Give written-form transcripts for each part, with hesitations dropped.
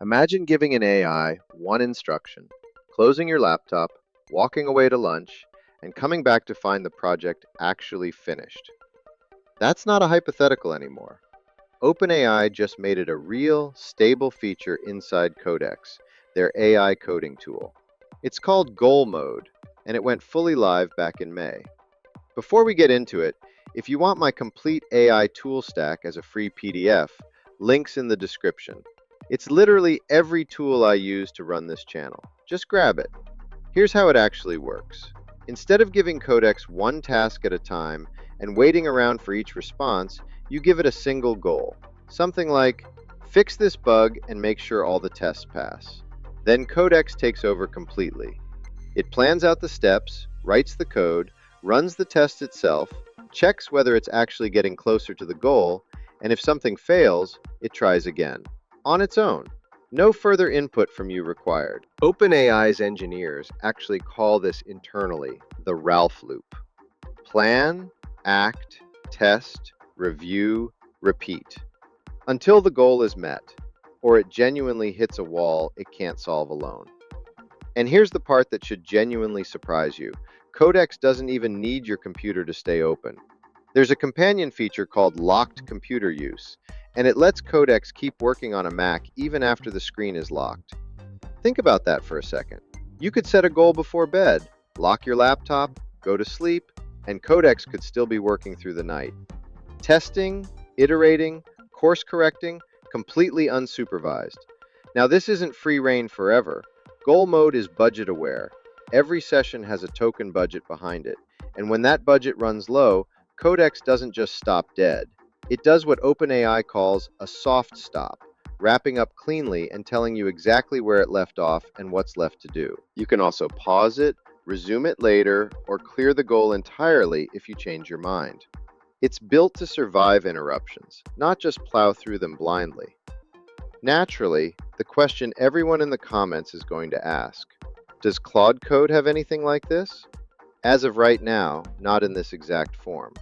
Imagine giving an AI one instruction, closing your laptop, walking away to lunch, and coming back to find the project actually finished. That's not a hypothetical anymore. OpenAI just made it a real, stable feature inside Codex, their AI coding tool. It's called Goal Mode, and it went fully live back in May. Before we get into it, if you want my complete AI tool stack as a free PDF, links in the description. It's literally every tool I use to run this channel. Just grab it. Here's how it actually works. Instead of giving Codex one task at a time and waiting around for each response, you give it a single goal. Something like, fix this bug and make sure all the tests pass. Then Codex takes over completely. It plans out the steps, writes the code, runs the test itself, checks whether it's actually getting closer to the goal, and if something fails, it tries again. On its own. No further input from you required. OpenAI's engineers actually call this internally the Ralph loop. Plan, act, test, review, repeat. Until the goal is met, or it genuinely hits a wall it can't solve alone. And here's the part that should genuinely surprise you. Codex doesn't even need your computer to stay open. There's a companion feature called locked computer use, and it lets Codex keep working on a Mac even after the screen is locked. Think about that for a second. You could set a goal before bed, lock your laptop, go to sleep, and Codex could still be working through the night. Testing, iterating, course correcting, completely unsupervised. Now this isn't free reign forever. Goal mode is budget aware. Every session has a token budget behind it, and when that budget runs low, Codex doesn't just stop dead. It does what OpenAI calls a soft stop, wrapping up cleanly and telling you exactly where it left off and what's left to do. You can also pause it, resume it later, or clear the goal entirely if you change your mind. It's built to survive interruptions, not just plow through them blindly. Naturally, the question everyone in the comments is going to ask, does Claude Code have anything like this? As of right now, not in this exact form.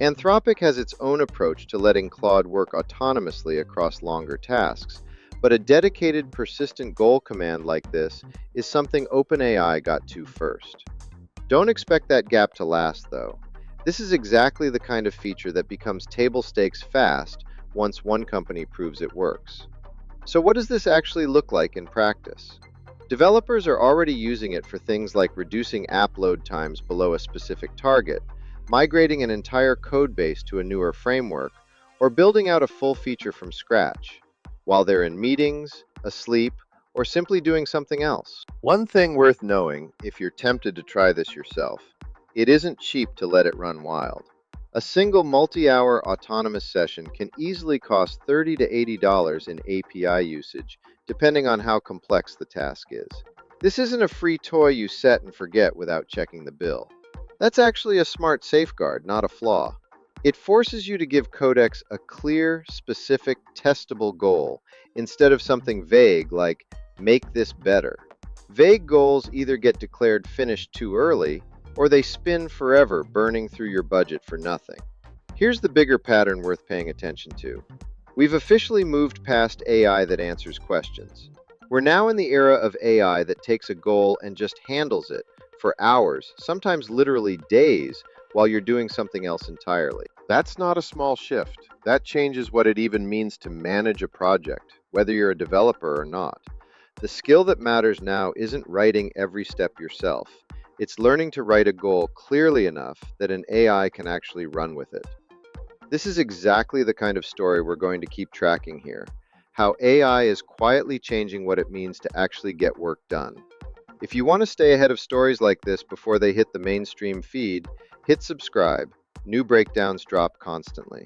Anthropic has its own approach to letting Claude work autonomously across longer tasks, but a dedicated persistent goal command like this is something OpenAI got to first. Don't expect that gap to last, though. This is exactly the kind of feature that becomes table stakes fast once one company proves it works. So what does this actually look like in practice? Developers are already using it for things like reducing app load times below a specific target, migrating an entire code base to a newer framework, or building out a full feature from scratch, while they're in meetings, asleep, or simply doing something else. One thing worth knowing if you're tempted to try this yourself, it isn't cheap to let it run wild. A single multi-hour autonomous session can easily cost $30 to $80 in API usage, depending on how complex the task is. This isn't a free toy you set and forget without checking the bill. That's actually a smart safeguard, not a flaw. It forces you to give Codex a clear, specific, testable goal, instead of something vague like, make this better. Vague goals either get declared finished too early, or they spin forever, burning through your budget for nothing. Here's the bigger pattern worth paying attention to. We've officially moved past AI that answers questions. We're now in the era of AI that takes a goal and just handles it for hours, sometimes literally days, while you're doing something else entirely. That's not a small shift. That changes what it even means to manage a project, whether you're a developer or not. The skill that matters now isn't writing every step yourself. It's learning to write a goal clearly enough that an AI can actually run with it. This is exactly the kind of story we're going to keep tracking here, how AI is quietly changing what it means to actually get work done. If you want to stay ahead of stories like this before they hit the mainstream feed, hit subscribe. New breakdowns drop constantly.